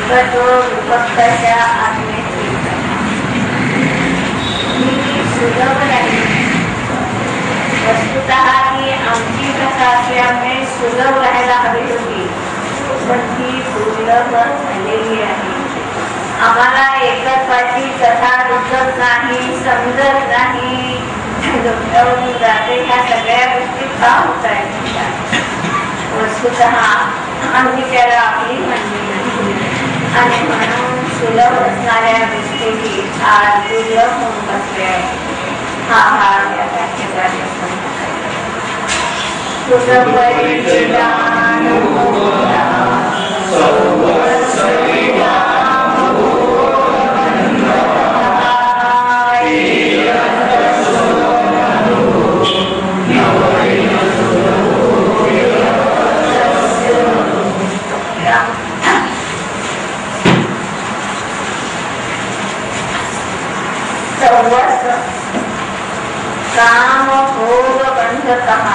एकत्व विभक्ताच्या आत्मेची ही सुलभ नाही. वस्तुतः ही आमची कथा असल्यामुळे सुलभ राहायला हवी होती, पण ती दुर्लभ झालेली आहे. आम्हाला एकत्वाची कथा रुचत नाही, समजत नाही, डोक्यावरून जाते. ह्या सगळ्या गोष्टी का होत आहेत? वस्तुतः आम्ही त्याला आपली म्हणली नाही आणि म्हणून सुलभ असणाऱ्या गोष्टी आज दुर्लभ होऊन बसले आहे. हा भाग या व्याख्यानाने काम भोग बंधतः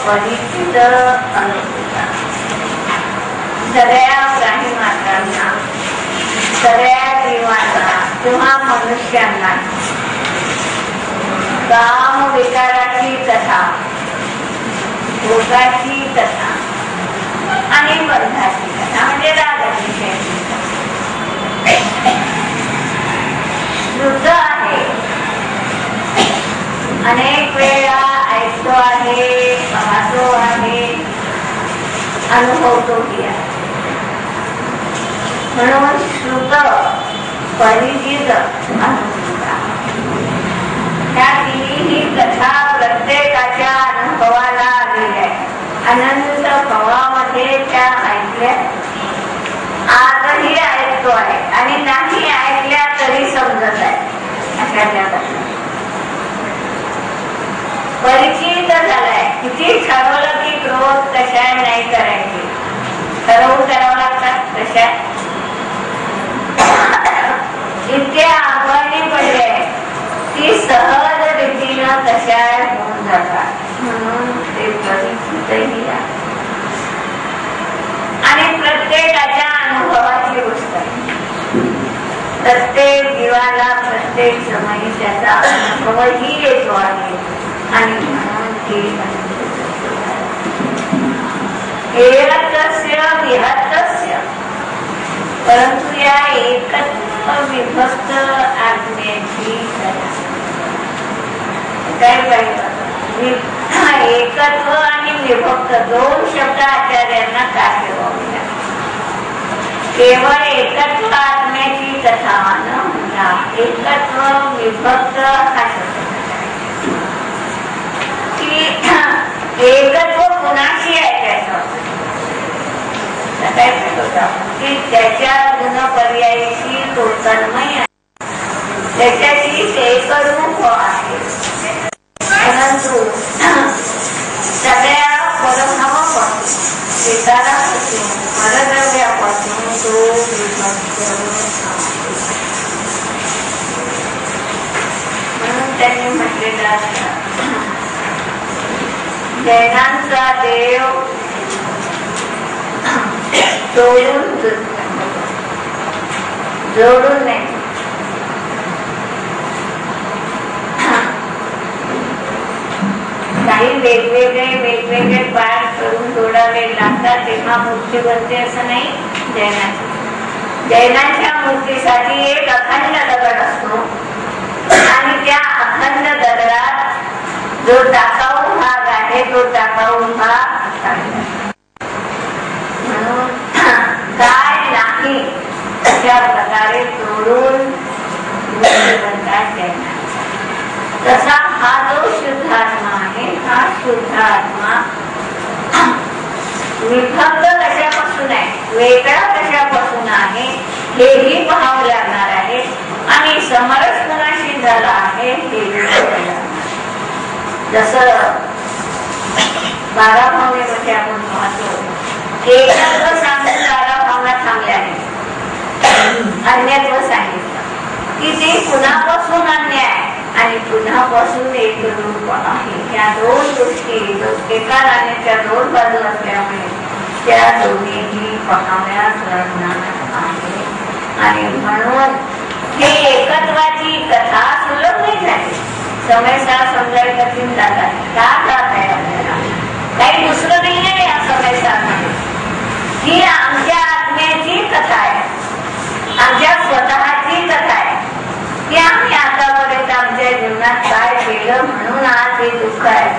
परिचित अनुभूता. सगळ्या प्राणी मात्रांना, सगळ्या जीवांना किंवा मनुष्यांना काम विकाराची कथा, भोगाची कथा आणि बंधाची कथा म्हणजे रागाची शुद्ध आहे. अनेक वेळा ऐकतो आहे, पाहतो आहे, अनुभवतोही आहे. म्हणून श्रुत परिचित अनुभूता. ह्या तिन्ही कथा प्रत्येकाच्या अनुभवाला आलेल्या आहेत. अनंत भावामध्ये त्या ऐकल्या, आजही ऐकतो आहे आणि नाही ऐकल्या तरी समजत आहे. अशा त्या कथा परिचित झालाय. किती ठरवलं की क्रोध कशा नाही करायची, ठरवून करावं लागतात. कशा जितके आव्हाने पडले ती सहज रीतीनं कशा होऊन जातात. म्हणून ते परिचितही आहे आणि प्रत्येकाच्या अनुभवाची गोष्ट आहे. प्रत्येक जीवाला प्रत्येक समयी त्याचा अनुभवही येतो आहे आणि म्हणून ती एकस्य विहतस्य. परंतु या एकत्व विभक्त आज्ञेची काय पाहिजे? एकत्व आणि विभक्त दोन शब्द आचार्यांना का ठेवले? केवळ एकत्व आत्म्याची कथा न म्हणता एकत्व विभक्त हा शब्द की एकत्व कुणाशी ऐकायचं की त्याच्या गुणपर्यायी तो तन्मय आहे, त्याच्याशी एकरूप आहे. परंतु सगळ्या परभावापासून, विकारापासून, परद्रव्यापासून तो विभक्त. म्हणून त्यांनी म्हटलेलं असतं, जैनांचा देव जोडून नाही. काही वेगवेगळे पाठ करून जोडावे लागतात तेव्हा मूर्ती बनते असं नाही. जैनांच्या मूर्तीसाठी एक अखंड दगड असतो आणि त्या अखंड दगडात जो टाकाऊ भाग आहे तो टाकाऊ भाग म्हणून काय नाही अशा प्रकारे जोडून बनतात. तसा हा जो शुद्धात्मा आहे, हा शुद्धात्मा विभक्त कशापासून आहे, वेगळा कशापासून आहे हेही पाहावं लागणार आहे आणि समरस कुणाशी झाला आहे हे जसं 12 भावनेमध्ये आपण पाहतो एकत्व सांगून 12 भावना थांबल्या आहेत. अन्यत्व सांगितलं की ते कुणापासून अन्य आहे आणि पुन्हापासून एक रूप आहे. या दोन गोष्टी एका नाण्याच्या दोन बाजू असल्यामुळे त्या दोन्हीही पाहण्यास लागणार आहे. आणि म्हणून हे एकत्वाची कथा सुलभ नाही झाली. समयसा समजायला कठीण जातात. का जात आहे आपल्याला? काही दुसरं नाही आहे या समयसामध्ये. ही आमच्या आत्म्याची कथा आहे, आमच्या स्वतःची कथा आहे की आम्ही आतापर्यंत आमच्या जीवनात काय केलं म्हणून आज हे दुःख आहे.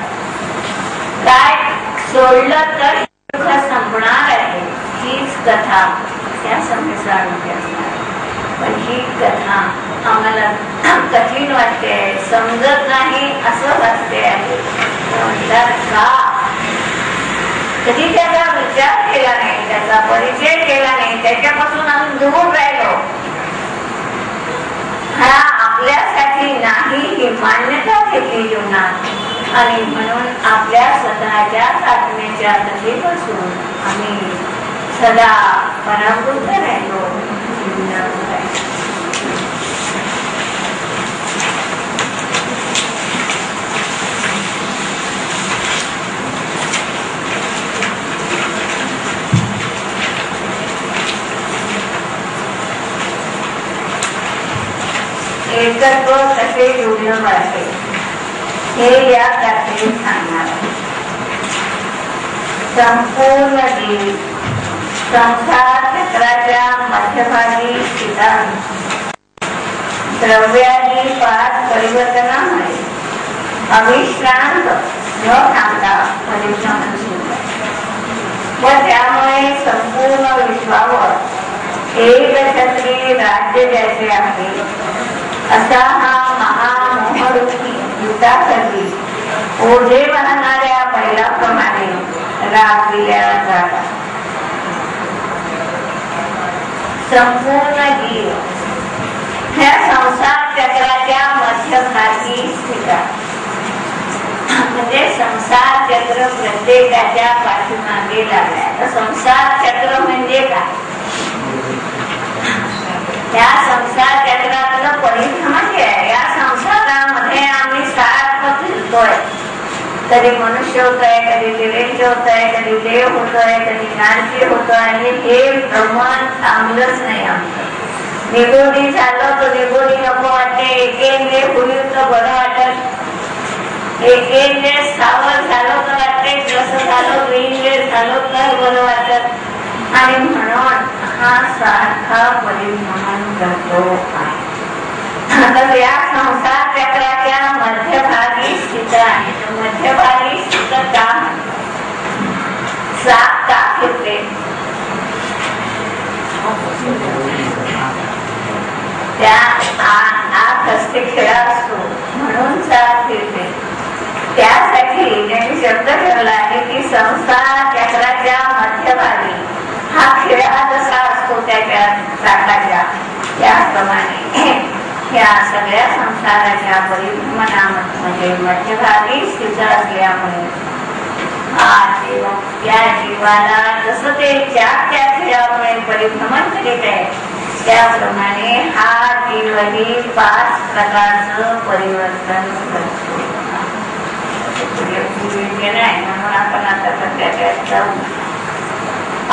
काय सोडलं तर दुःख संपणार आहे. हीच कथा त्या समयसामध्ये असणार. पण ही कथा आम्हाला कठीण वाटते, समजत नाही असं वाटते आहे. का कधी त्याचा विचार केला नाही, त्याचा परिचय केला नाही, त्याच्यापासून आम्ही दूर राहिलो. हा आपल्यासाठी नाही ही मान्यता घेतली जीवनात. आणि म्हणून आपल्या स्वतःच्या आत्म्याच्या कथेपासून आम्ही सदा पराभूत राहिलो. एकत्व कसे जुळलं पाहिजे हे या कथेत सांगणार. संपूर्ण जीव संसार चक्राच्या मध्यभागी स्थित द्रव्यादी 5 परिवर्तनामुळे अविश्रांत न थांबता परिश्रम सुरू आहे. व त्यामुळे संपूर्ण विश्वावर एकछत्री राज्य द्यायचे आहे असा हा महामोहरूपी युद्धासाठी ओझे वाहणाऱ्या बैलाप्रमाणे राबविल्या जातात. संपूर्ण जीव ह्या संसार चक्राच्या मध्यभागी स्थित म्हणजे संसार चक्र प्रत्येकाच्या पाठीमागे लागलाय. संसार चक्र म्हणजे काय? या संसार चक्रातलं परिभ्रमण आहे. या संसारामध्ये आम्ही सारखं फिरतोय. कधी मनुष्य होतोय, कधी दिव्यांचे होतोय, कधी देव होतोय, कधी नारकी होतोय. आणि हे भ्रमण थांबलंच नाही आमचं. निगोडी झालं तर निगोडी नको वाटते. एकेंद्रे होईल तर बरं वाटत. एकेंद्रे स्थावर झालं तर वाटते, जसं झालं द्विंद्रे झालं तर बरं वाटत. आणि म्हणून हा सारखा परिभ्रमण करतो आहे. तर या संसार चक्राच्या मध्यभागी स्थित आहे. मध्यभागी स्थित का म्हणतात? 7 का फिरते? त्या आत असते खेळा असतो म्हणून 7 फिरते. त्यासाठी त्यांनी शब्द ठरला आहे की संसार चक्राच्या मध्यभागी हा खेळा जसा असतो त्याच्या चाकाच्या, त्याप्रमाणे ह्या सगळ्या संसाराच्या परिभ्रमणामध्ये मध्यभागी स्थित असल्यामुळे त्या जीवाला जसं ते त्या खेळामुळे परिभ्रमण करीत आहे त्याप्रमाणे हा जीवही 5 प्रकारचं परिवर्तन करतो. म्हणून आपण आता सध्या जाऊ.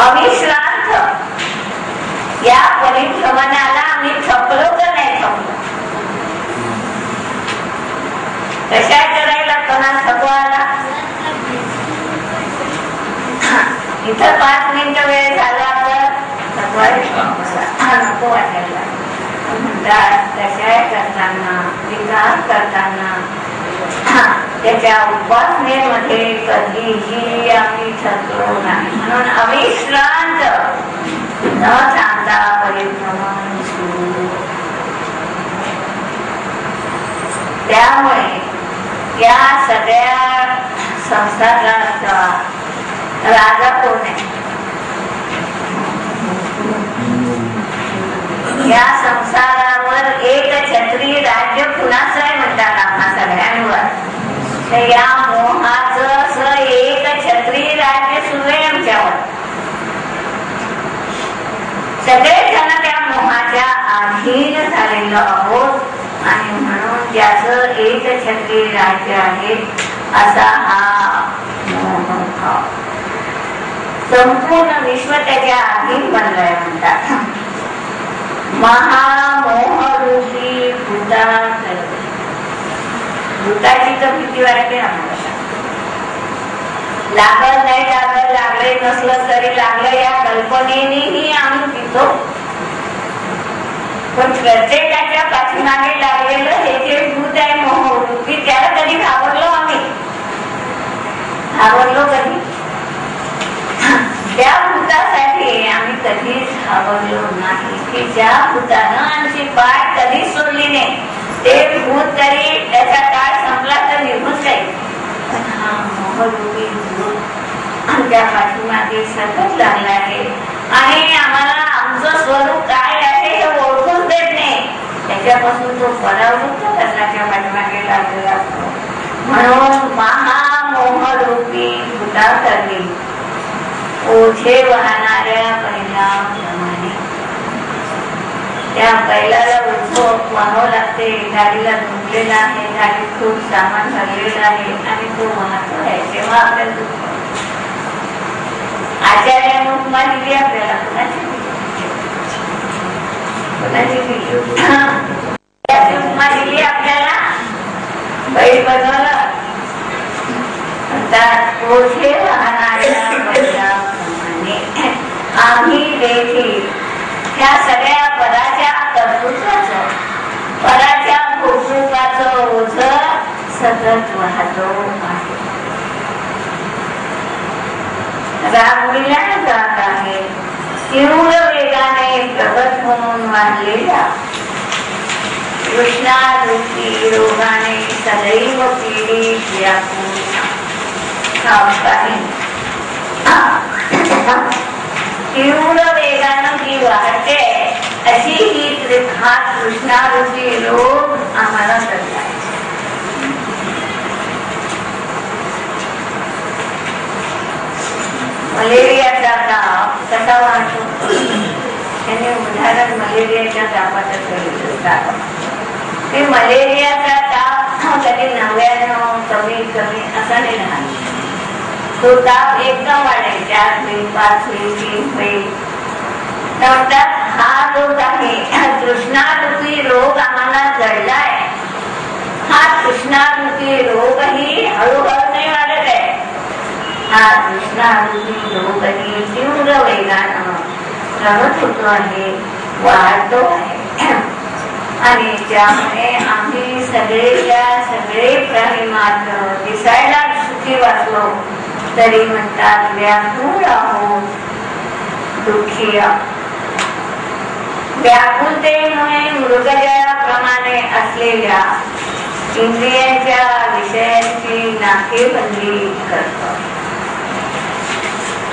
अविश्रांत या परिभ्रमणाला आम्ही थकलो तर नाही थकलो. कशा करायला कोणा थकवायला? इथं 5 मिनिटं वेळ झाला तर थकवायला नको वाटायला. म्हणतात कशा करताना, विकास करताना त्याच्या उपासनेमध्ये कधीही आम्ही थकलो नाही. म्हणून अविश्रांत न थांबता परिभ्रमण सुरू. त्यामुळे या सगळ्या संसाराचा राजा कोण आहे? या संसारावर एक छत्री राज्य कुणाचं आहे म्हणतात आम्हा सगळ्यांवर. या मोहाचं एक छत्री राज्य सुरू आहे आमच्यावर. सगळे जण त्या मोहाच्या अधीन झालेलो आहोत. आणि म्हणून ज्याचं एक छत्री राज्य आहे असा हा मोह. संपूर्ण विश्व त्याच्या अधीन बनलंय म्हणतात. महामोहरूपी भूताची तर भीती वाटते आम्हाला. लागत नाही लागत, लागले नसलं तरी लागलं या कल्पनेनेही आम्ही पितो. पण प्रत्येकाच्या पाठीमागे लागलेलं हे जे भूत आहे मोहरूपी, त्याला कधी घाबरलो आम्ही? घाबरलो कधी? त्या भूतासाठी आम्ही कधीच घाबरलो नाही की ज्या भूतानं आमची पाठ कधीच सोडली नाही. ते भूत तरी त्याचा काळ संपला तर निघून जाईल, पण हा मोहरूपी भूत आमच्या पाठीमागे सतत लागला आहे आणि आम्हाला आमचं स्वरूप काय आहे हे ओळखून देत नाही. त्याच्यापासून तो परावृत्त करण्याच्या पाठीमागे लागलेला असतो. म्हणून महामोहरूपी भूताकरणी ओझे वाहणाऱ्या बैलाप्रमाणे त्या बैलाला ओझं वाहावं लागते. गाडीला झुंपलेला आहे, गाडीत खूप सामान भरलेलं आहे आणि तो वाहतो आहे, तेव्हा आपल्याला दुःख. आचार्याने उपमा दिली आपल्याला, कुणाची उपमा दिली आपल्याला? बैल बनवलं ओझे वाहणाऱ्या बैलाप्रमाणे आम्ही देखील त्या सगळ्या पराच्या कर्तृत्वाचं, पराच्या भोगरूपाचं ओझ सतत वाहतो आहे. रांगोळीला जात आहे तीव्र वेगाने प्रगत होऊन वाढलेल्या कृष्णारूपी रोगाने सदैव पीडित व्यापून तीव्र वेगानं जी वाढते अशी ही हा कृष्णारूपी रोग आम्हाला करताय. मलेरियाचा ताप कसा वाढतो? त्यांनी उदाहरण मलेरियाच्या तापाचं सांगितलं. ते मलेरियाचा ताप कधी 99 कमी असा नाही राहणार. तो ताप एकदम वाढेल, 4 होईल, 5 होईल, 3 होईल. हा रोग आहे कृष्णारूपी रोग आम्हाला जडलाय. हा कृष्णारूपी रोगही हळूहळू नाही वाढत आहे. हा कृष्णारूपी रोगही तीव्र वेगानं प्रगत होतो आहे, वाढतो आहे. आणि त्यामुळे आम्ही सगळे प्राणी मात्र दिसायला सुखी वाचलो तरी म्हणतात व्याकुळ आहोत, दुःखी आहोत. व्याकुलतेमुळे मृगजळाप्रमाणे असलेल्या इंद्रियांच्या विषयांची नाकेबंदी करतो.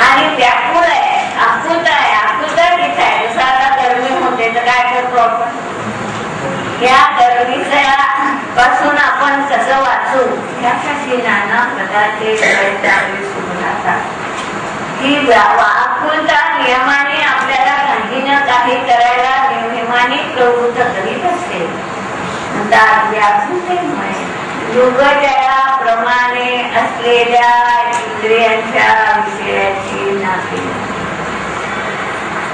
आणि व्याकुळ आहे, आकुलता आहे. आकुलता किती आहे? जसं आता गरमी होते तर काय करतो आपण? या गरमीच्या पासून आपण कसं वाचू यासाठी नाना प्रकारचे प्रयत्न सुरू राहतात. ही आकुलता नियमाने आपल्याला काही ना काही करायला नियमाने प्रवृत्त करीत असते. व्याकुलतेमुळे मृगजळाप्रमाणे असलेल्या इंद्रियांच्या विषयाची नाके.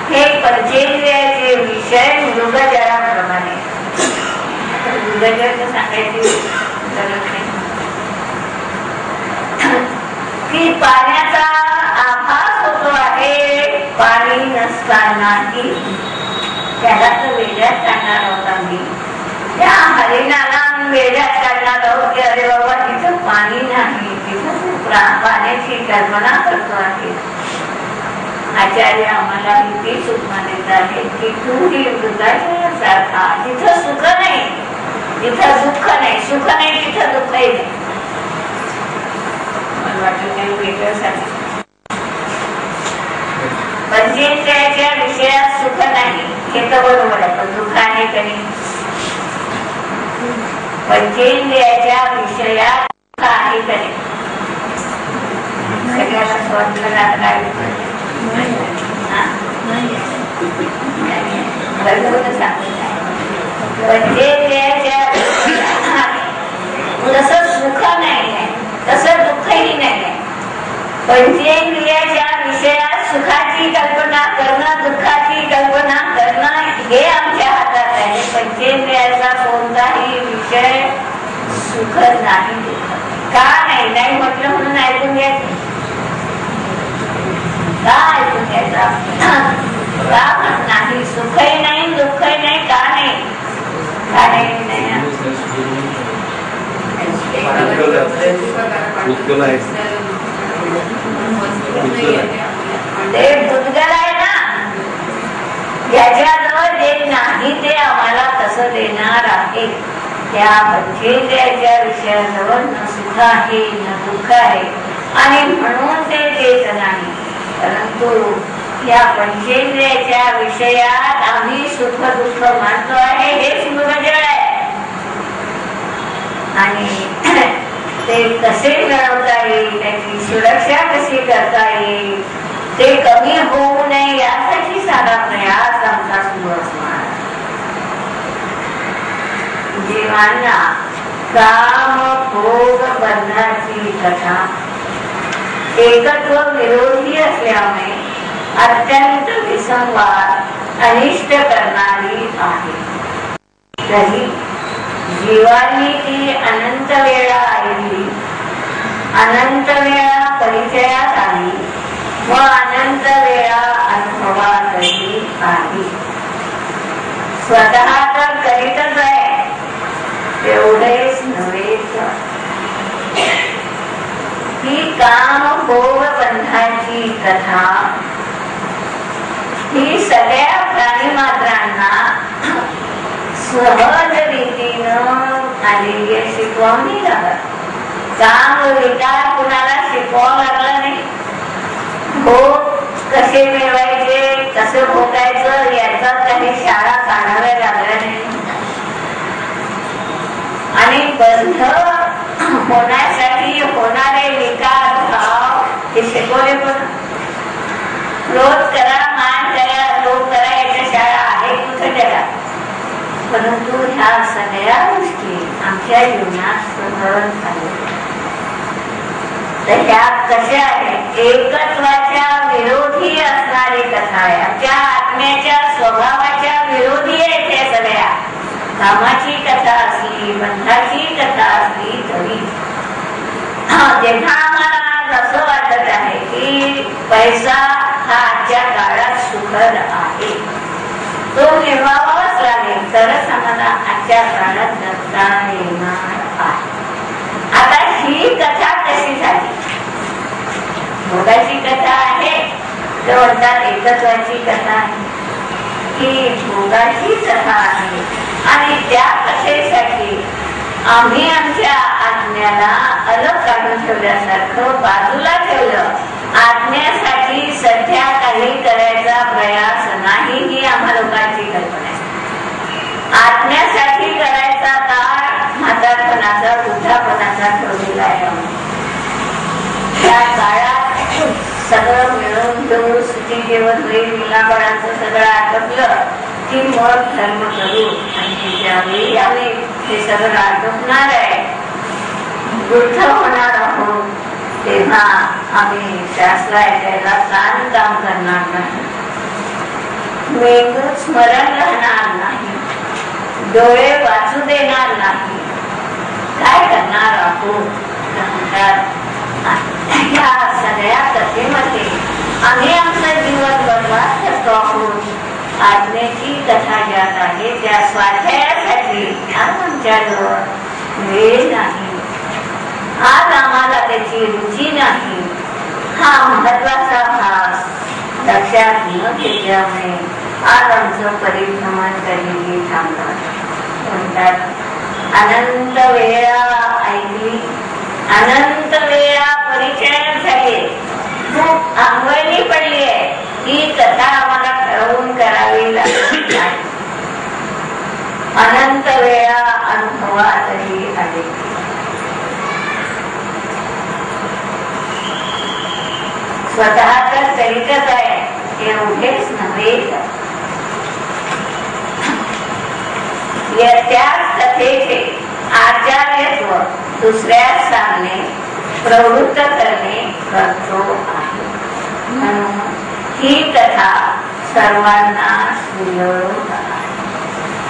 हे पंचेंद्रियाचे विषय मृगजळाप्रमाणे. मृगजळ सांगायची गरज नाही की पाण्याचा आभास होतो आहे पाणी नसतानाही. त्याला तर वेगळ्याच काढणार आहोत आम्ही. त्या हरिणाला वेगळ्याच काढणार आहोत की अरे बाबा तिथं पाणी नाही, तिथं पाण्याची कल्पना करतो आहे. आचार्य आम्हाला तीच उपमा देत आहे की तू ही मृगासारखा जिथं सुख नाही तिथं दुःख नाही, सुख नाही तिथं दुःखही नाही. मला वाटलं काही वेगळं सांगितलं. पंचेंद्रियाच्या विषयात सुख नाही हे तर बरोबर आहे, पण दुःख आहे कधी? पंचेंद्रियाच्या विषयात दुःख आहे कधी? सगळ्याला वाटलं ना काय जसं सुख नाही आहे तसं दुःखही नाही आहे. पंचेंद्रियाच्या विषयात सुखद नाही दुःखद. का नाही? नाही म्हटलं म्हणून ऐकून घ्यायचं का? ऐकून घ्यायचं का? नाही सुखही नाही दुःखही नाही. का नाही? का नाही? ते भूतगल आहे ना, ज्याच्याजवळ जे नाही ते आम्हाला तसं देणार आहे. त्या पंचेंद्रियाच्या विषयाजवळ न सुख आहे न दुःख आहे आणि म्हणून ते देत नाही. परंतु या पंचेंद्रियाच्या विषयात आम्ही सुख दुःख मानतो आहे, हेच मृगजळ आहे. आणि ते कसे मिळवता येईल, त्याची सुरक्षा कशी करता येईल, ते कमी होऊ नये यासाठी सारा प्रयास आमचा सुरू असणार. जीवांना काम भोग बंधाची कथा एकत्व विरोधी असल्यामुळे अत्यंत विसंवाद अनिष्ट करणारी आहे. तरी जीवांनी ती अनंत वेळा ऐकली, अनंत वेळा परिचयात आली व अनंत वेळा अनुभवातही आली. स्वतः तर करीतच आहे, एवढेच नव्हे ही काम भोग बंधाची कथा ही सगळ्या प्राणी मात्रांना सहज रीतीनं आलेली शिकवणी लागत. काम विकार कुणाला शिकवावं लागलं नाही. भोग कसे मिळवायचे, कसं भोगायचं याचा काही शाळा काढाव्या लागल्या नाही. आणि बंध होण्यासाठी होणारे विकार भाव हे शिकवले. पण क्रोध करा, मान करा, लोभ करा याच्या शाळा आहे कुठे जगात. परंतु ह्या सगळ्या गोष्टी आमच्या जीवनात सहज आल्या. तर ह्या कशा आहेत? एकत्वाच्या विरोधी असणारी कथा आहे. आमच्या आत्म्याच्या स्वभावाच्या विरोधी आहेत त्या सगळ्या. कामाची कथा असली, बंधाची कथा असली तरी जेव्हा आम्हाला असं वाटत आहे की पैसा हा आजच्या काळात सुखद आहे, तो निर्वाहावाच लागेल तरच आम्हाला आजच्या काळात जगता येणार आहे. आता ही कथा कशी झाली? भोगाची कथा आहे तर म्हणतात एकत्वाची कथा आहे, ही भोगाची कथा आहे. आणि त्या कथेसाठी आम्ही आमच्या आत्म्याला अलग काढून ठेवल्यासारखं बाजूला ठेवलं. आत्म्यासाठी सध्या काही करायचा प्रयास नाही ही आम्हा लोकांची कल्पना आहे. आत्म्यासाठी करायचा काळ म्हातारपणाचा, वृद्धापणाचा ठेवलेला आहे. त्या काळात सगळं मिळून घेऊन सुखी जेवण होईल, मुलाबाळांचं सगळं आटोपलं की मग धर्म करू. आणि ज्यावेळी आम्ही हे सगळं आटोपणार आहे, वृद्ध होणार आहोत, तेव्हा आम्ही शास्त्र ऐकायला कान काम करणार नाही, मेंदू स्मरण राहणार नाही, डोळे वाचू देणार नाही. काय करणार आहोत? या सगळ्या कथेमध्ये आम्ही आमचं जीवन बरबाद करतो आहोत. आत्म्याची कथा ज्यात आहे त्या स्वाध्यायासाठी आज आमच्याजवळ वेळ नाही, आज आम्हाला त्याची रुची नाही. हा महत्वाचा भाग लक्षात न घेतल्यामुळे आज आमचं परिभ्रमण कधीही थांबलं. म्हणतात अनंत वेळा ऐकली, अनंत वेळा परिचयात झाले, खूप आंघोळणी पडली आहे. ही कथा आम्हाला ठरवून करावी लागली नाही. अनंत वेळा अनुभवातही आले. स्वतः तर चरित्रच आहे एवढेच नव्हे, त्याच कथेचे आचार्यत्व दुसऱ्यास सांगणे, प्रवृत्त करणे करतो आहे. म्हणून ही कथा सर्वांना सुलभ आहे.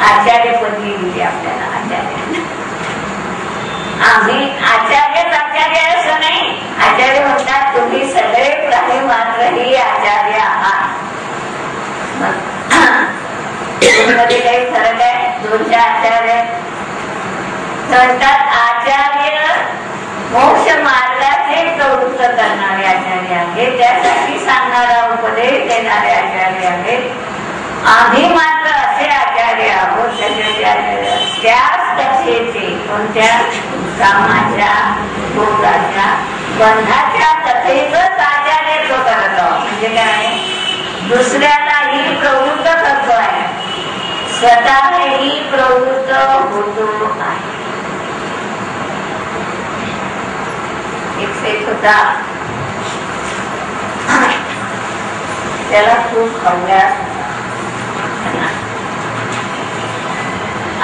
आचार्य पदवी दिली आपल्याला. आचार्य म्हणतात आचार्य मोक्ष मार्गाचे प्रवृत्त करणारे आचार्य आहेत, त्यासाठी सांगणारा उपदेश देणारे आचार्य आहेत. आम्ही मात्र असे आचार्य आहोत त्याच कथेचे, कोणत्या कामाच्या भोगाच्या बंधाच्या कथेचंच आचार्यत्व करत आहोत. म्हणजे काय, दुसऱ्यालाही प्रवृत्त करतो आहे, स्वतःही प्रवृत्त होतो आहे. एक सेठ होता, त्याला खूप हव्यास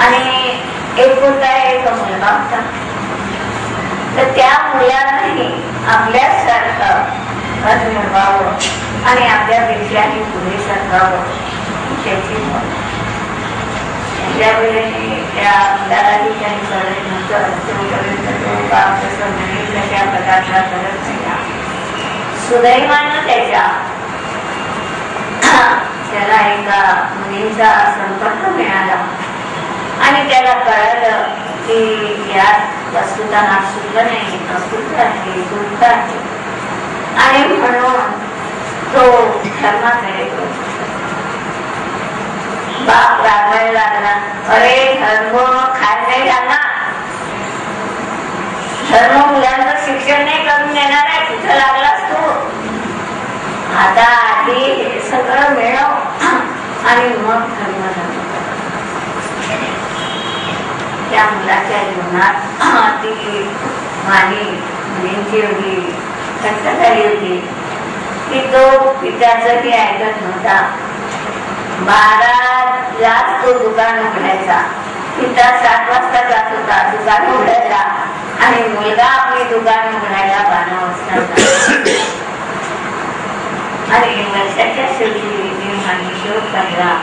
आणि एक होता एक मुलगा होता. तर त्या मुलालाही आपल्यासारखं घर मिळवावं आणि आपल्यापेक्षाही पुढे सरकावं त्याची त्या वेळेने त्या मुलालाही काही कळत नव्हतं. तोपर्यंत तो बाप तसं म्हणेल तशा प्रकारचा करत नाही. सुदैवानं त्याला एका मुलीचा संपर्क मिळाला आणि त्याला कळलं की यात वस्तुतः सुख नाही, असुख आहे, दुःख आहे. आणि म्हणून तो धर्माकडे बाप रागायला लागला. अरे धर्म खायला नाही घालणार, धर्म मुलांचं शिक्षण नाही करून देणार आहे, कुठं लागलास तू? आता आधी हे सगळं मिळव आणि मग धर्म धर्म. त्या मुलाच्या जीवनात ती माझी मुलींची एवढी थट्ट झाली होती की तो पित्याचंही ऐकत नव्हता. 12 तो दुकान उघडायचा, पिता 7 वाजता जात होता दुकान उघडायला आणि मुलगा आपली दुकान उघडायला 12 वाजता जात. आणि वर्षाच्या शेवटी जेव्हा हिशोब काढला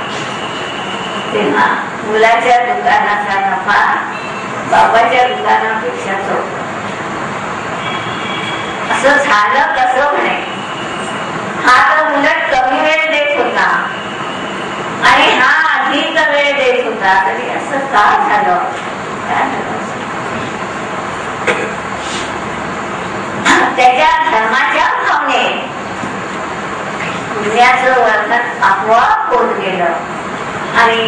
तेव्हा मुलाच्या दुकानाचा नफा बाबाच्या दुकानापेक्षा होता. असं झालं कसं म्हणे, हा तर उलट कमी वेळ देत होता आणि हा अधिक वेळ देत होता, तरी असं का झालं? त्याच्या धर्माच्या भावने पुण्याचं वर्णन आपोआप होत गेलं आणि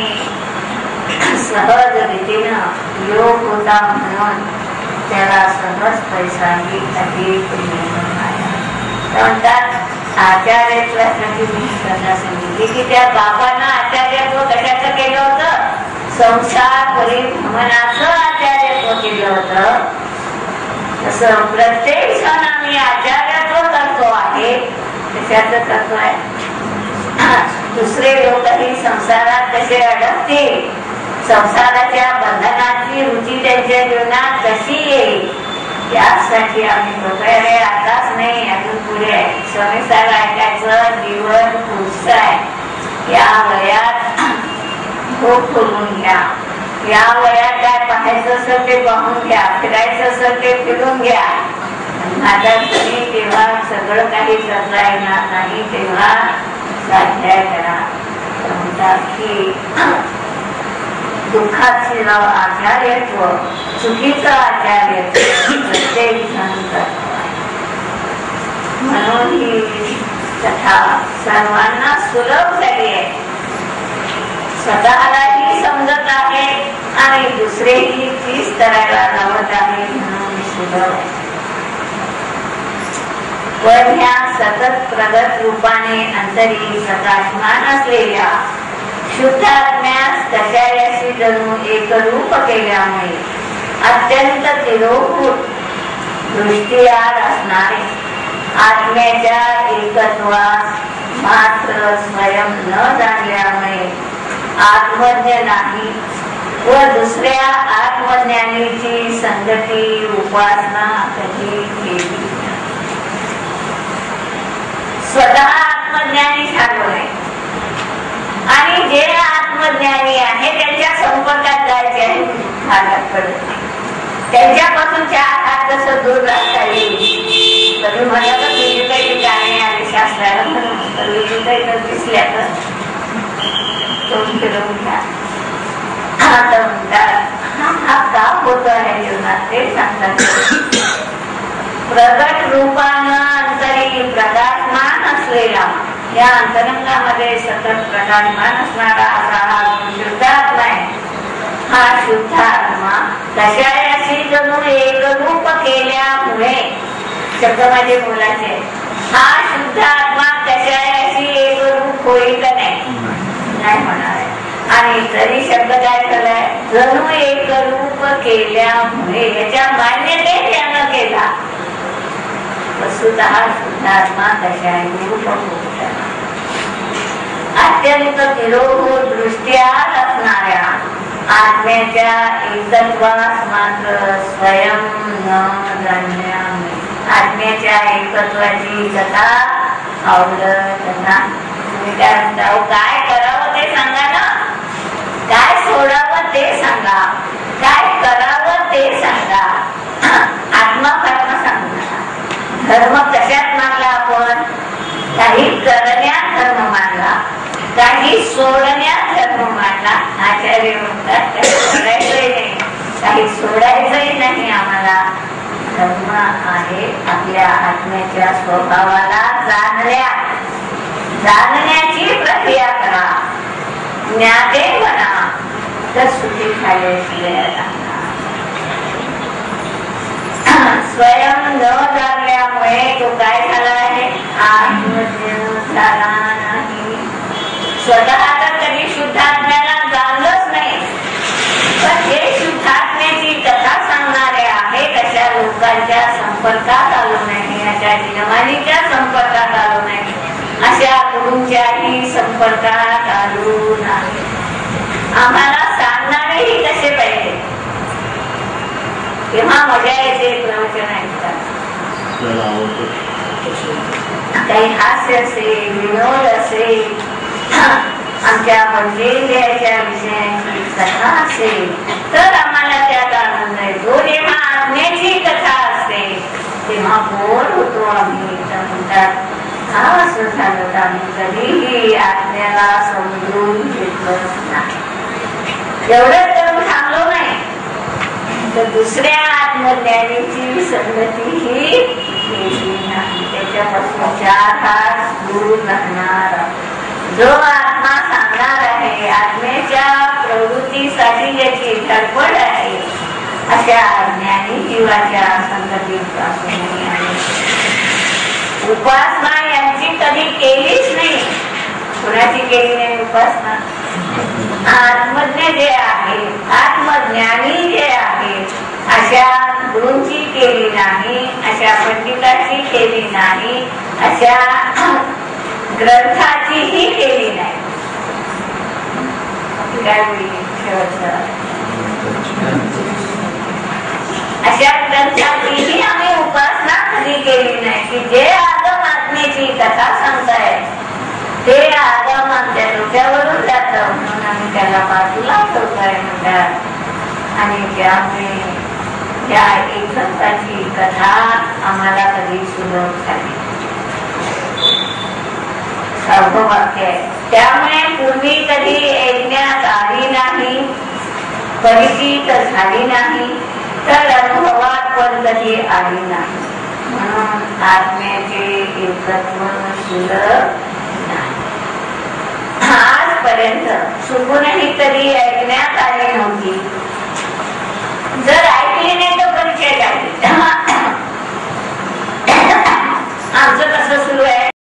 सहज रीतीनं योग होता म्हणून त्याला सहज पैसाही अधिक म्हणतात. आचार्यत्वासाठी मी कथा सांगितली की त्या बाबांना आचार्यत्व कशाचं केलं होतं? संसार परिभ्रमणाचं आचार्यत्व केलं होतं. तसं प्रत्येक क्षण आम्ही आचार्यत्व करतो आहे, कशाचं करतो आहे? दुसरे लोकही संसारात कसे अडकतील, संसाराच्या बंधनाची रुची त्यांच्या जीवनात कशी येईल, यासाठी आम्ही करतोय. अरे आताच नाही, अजून पुढे आहे. संसार ऐकायचं जीवन पुढचं आहे. या वयात भोग करून घ्या, या वयात काय पाहायचं असेल ते पाहून घ्या, फिरायचं असेल ते फिरून घ्या. आता तुम्ही तेव्हा सगळं काही करता येणार नाही, तेव्हा स्वाध्याय करा. म्हणतात की दुःखाचे नाव आचार्यत्व, चुकीचं आचार्यत्व प्रत्येक जण करतो. म्हणून ही कथा सर्वांना सुलभ झाली आहे, स्वतःलाही समजत आहे आणि दुसरेही तीच करायला लावत आहे म्हणून सुलभ आहे. पण ह्या सतत प्रगत रूपाने अंतरी प्रकाशमान असलेल्या शुद्ध आत्म्यास कशायाशी जणू एकरूप केल्यामुळे अत्यंत तिरोभूत दृष्टीआड असणारे आत्म्याच्या एकत्वास मात्र स्वयं न जाणल्यामुळे आत्मज्ञ नाही व दुसऱ्या आत्मज्ञानीची संगती उपासना कधी केली. स्वतः आत्मज्ञानी झालो आहे आणि जे आत्मज्ञानी आहे त्यांच्या संपर्कात जायचे आहे भागात पडत नाही. त्यांच्यापासून 4 हात कसं दूर राहता येईल. कधी म्हणलं तर तुझी काही ठिकाणी आले शास्त्राला म्हणून तर काही दिसल्या तर तोंड फिरवून घ्या. तर म्हणतात हा का होतो आहे जीवनात ते सांगतात. प्रगट रूपानं अंतरी प्रकाशमान असलेला, या अंतरंगामध्ये सतत प्रकाशमान असणारा असा हा शुद्धात्मा आहे. हा शुद्धात्मा कशायाशी जणू एकरूप केल्यामुळे, शब्द माझे बोलायचे, हा शुद्धात्मा कशायाशी एकरूप होईल का नाही होणार आहे. आणि तरी शब्द काय झालाय, जणू एकरूप केल्यामुळे, याच्या मान्यते त्यानं केला. वस्तुतः शुद्धात्मा कशाही रूप होता. अत्यंत तिरोभूत दृष्ट्या असणाऱ्या आत्म्याच्या एकत्वास मात्र स्वयं न जाण्यामुळे, आत्म्याच्या एकत्वाची कथा आवडत नाही. तुम्ही काय म्हणता, काय करावं ते सांगा ना, काय सोडावं ते सांगा, काय करावं ते सांगा. आत्मा फात्मा सांगणार. धर्म कशात मानला आपण, काही करण्यात धर्म मानला, काही सोडण्यात धर्म मानला. आचार्य म्हणतात काही सोडायचंही नाही, काही सोडायचंही नाही. आम्हाला धर्म आहे आपल्या आत्म्याच्या स्वभावाला जाणण्याची प्रक्रिया करा. ज्ञाते म्हणा तर सुखी झाल्याशिवाय स्वयं न जाणल्यामुळे तो काय झाला आहे, आत्मज्ञ झाला नाही. स्वतः तर कधी शुद्धात्म्याला जाणलंच नाही, पण हे शुद्धात्म्याची कथा सांगणारे आहेत अशा लोकांच्या संपर्कात आलो नाही, अशा नियमानीच्या संपर्कात आलो नाही, अशा गुरूंच्याही संपर्कात आलो नाही. आम्हाला सांगणारेही कसे पाहिजे, तेव्हा मजा येते प्रवचन ऐकतात. काही हास्य असेल, विनोद असेल, आमच्या वडिलांच्या विषयाची कथा असेल तर आम्हाला त्यात आनंद येतो. जेव्हा आत्म्याची कथा असते तेव्हा बोर होतो आम्ही. म्हणतात हा असं झालं तर आम्ही कधीही आत्म्याला समजून घेतलं नाही. एवढंच करून थांबलो नाही तर दुसऱ्या आत्मज्ञानीची संगती ही केली नाही. त्याच्यापासून 4 हात दूर राहणार. जो आत्मा सांगणार आहे, आत्म्याच्या प्रवृत्तीसाठी ज्याची धडपड आहे, अशा ज्ञानी जीवाच्या संगतीपासून उपासना यांची कधी केलीच नाही. कुणाची केली नाही उपासना? आत्मज्ञ जे आहे, आत्मज्ञानी जे आहे, अशा गुरूंची केली नाही, अशा पंडिताची केली नाही, अशा ग्रंथाचीही केली नाही. काय अशा ग्रंथाचीही आम्ही उपासना कधी केली नाही की जे आगम आत्म्याची कथा सांगताय ते आगम आमच्या डोक्यावरून जातं म्हणून आम्ही त्याला बाजूला ठेवतोय म्हणतात. आणि त्यामुळे त्या एकताची कथा आम्हाला कधी सुलभ झाली. वाक्य आहे. त्यामुळे पूर्वी कधी ऐकण्यात आली नाही, परिचित झाली नाही, तर अनुभवात पण कधी आली नाही. म्हणून आत्म्याचे एकत्व सुलभ नाही. आजपर्यंत चुकूनही कधी ऐकण्यात आले